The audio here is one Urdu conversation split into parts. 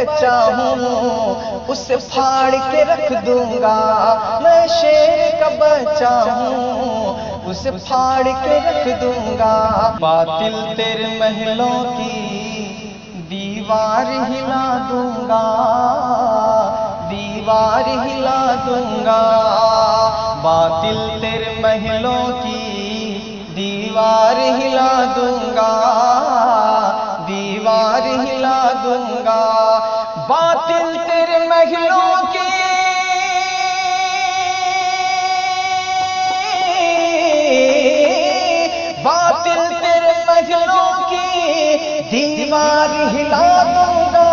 بچہ ہوں اسے پھاڑ کے رکھ دوں گا، میں شیر کا بچہ ہوں اسے پھاڑ کے رکھ دوں گا، باطل تیرے محلوں کی دیوار ہلا دوں گا، دیوار ہلا دوں گا، باطل تیرے محلوں کی دیوار ہلا دوں گا، دیوار ہلا دوں گا، باطل تیرے محلوں کی باطل تیرے محلوں کی دیوار ہلا دوں گا،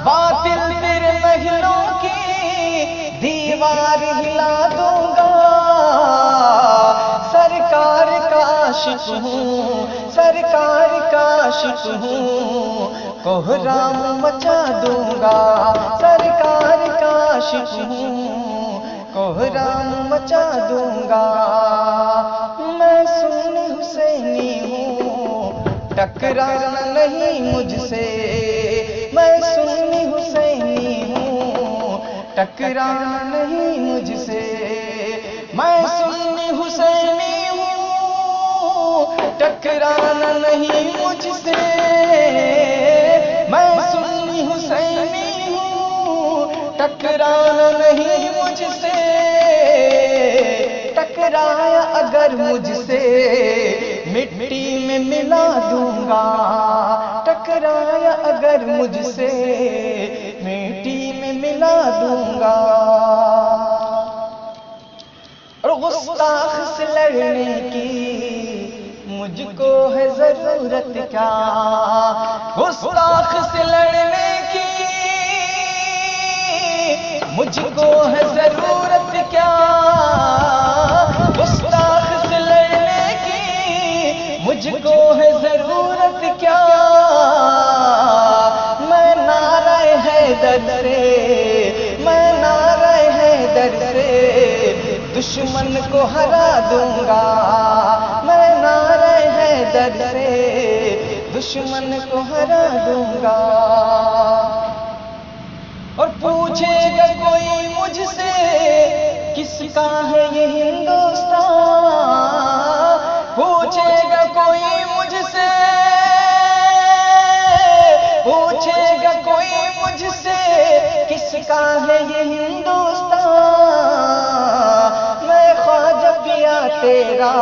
باطل تیرے محلوں کی دیوار ہلا دوں گا، سرکار کا عاشق ہوں، سرکار کا عاشق ہوں، کوہرام مچا دوں گا، سرکار کا عاشق ہوں، کوہرام مچا دوں گا، میں سنی حسینی ہوں ٹکرانا نہیں مجھ سے، میں سنی حسینی ہوں ٹکرانا نہیں مجھ سے، میں سنی حسینی ہوں ٹکرانا نہیں مجھ سے، میں سنی حسینی ہوں ٹکرانا نہیں مجھ سے، ٹکرایا اگر مجھ سے مٹی میں ملا دوں گا، ٹکرایا اگر مجھ سے مٹی میں ملا دوں گا، اور گستاخ سے لڑنے کی مجھ کو ہے ضرورت کیا، گستاخ سے لڑنے کی مجھ کو ہے ضرورت کیا، گستاخ سے لڑنے کی مجھ کو ہے ضرورت کیا، میں نعرہ حیدر سے، میں نعرہ حیدر سے دشمن کو ہرا دوں گا، میں نعرہ حیدر سے دشمن کو ہرا دوں گا، اور پوچھے گا کوئی مجھ سے کس کا ہے یہ ہندوستان، پوچھے گا کوئی مجھ سے، پوچھے گا کوئی مجھ سے کس کا ہے یہ ہندوستان، میں خواجہ پیا تیرا،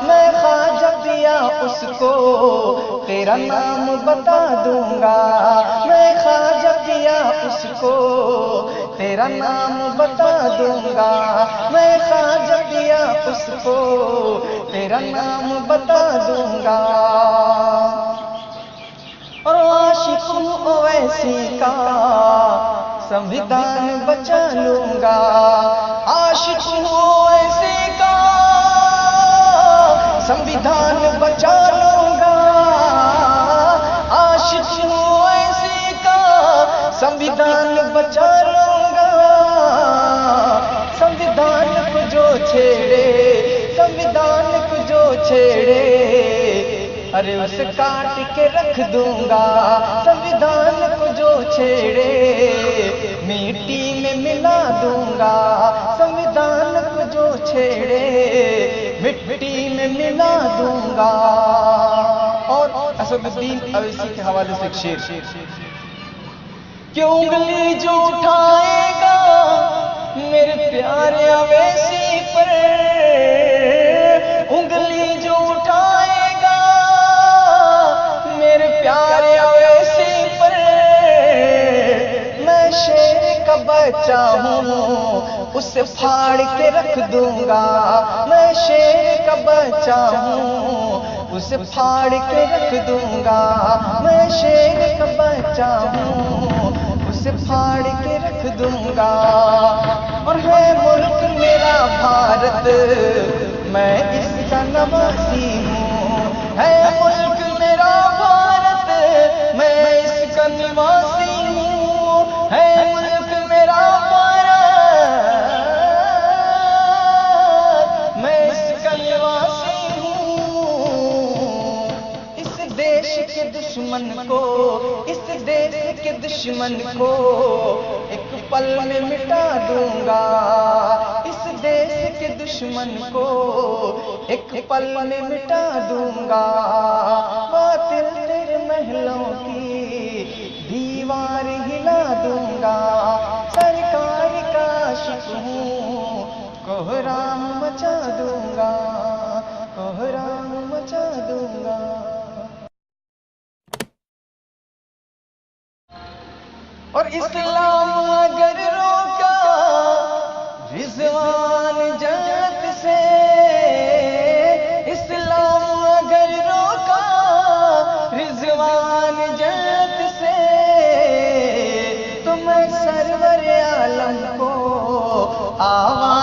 میں خواجہ پیا اس کو تیرا نام بتا دوں گا، میں خواجہ پیا اس کو تیرا نام بتا دوں گا، میں خواجہ پیا اس کو تیرا نام بتا دوں گا، اور عاشق ہوں اویسی کا سنویدھان بچا لوں گا، عاشق ہوں اویسی کا سنویدھان بچا لوں گا، عاشق ہوں اویسی کا سنویدھان بچا لوں گا، سنویدھان کو جو چھیڑے، سنویدھان کو جو چھیڑے ارے اسے کاٹ کے رکھ دوں گا، سنویدھان کو جو چھیڑے مٹی میں ملا دوں گا، سنویدھان کو جو چھیڑے مٹی میں ملا دوں گا، اور اسد الدین اویسی کے حوالے سے ایک شعر، کہ انگلی جو اٹھائے گا میرے پیارے اویسی پر، انگلی جو اٹھائے گا میرے پیارے اویسی پر، میں شیر کا بچہ ہوں اسے پھاڑ کے رکھ دوں گا، میں شیر کا بچہ ہوں اسے پھاڑ کے رکھ دوں گا، میں شیر کا بچہ ہوں اسے پھاڑ کے رکھ دوں گا، اور ہے ملک میرا بھارت میں اس کا نواسی ہوں، ہے ملک میرا بھارت میں اس کا نواسی ہوں، ہے ملک میرا بھارت میں اس کا نواسی ہوں، اس دیش کے دشمن کو، اس دیش کے دشمن کو ایک پل میں مٹا دوں گا، اس دیس کے دشمن کو ایک پل میں مٹا دوں گا، باطل تیرے محلوں کی دیوار ہلا دوں گا، سرکار کا عاشق ہوں کوہرام مچا دوں گا، کوہرام مچا دوں گا۔ اور اسلام اگر روکا رضوان جنت سے، اسلام اگر روکا رضوان جنت سے، تو میں سرور عالم کو آواز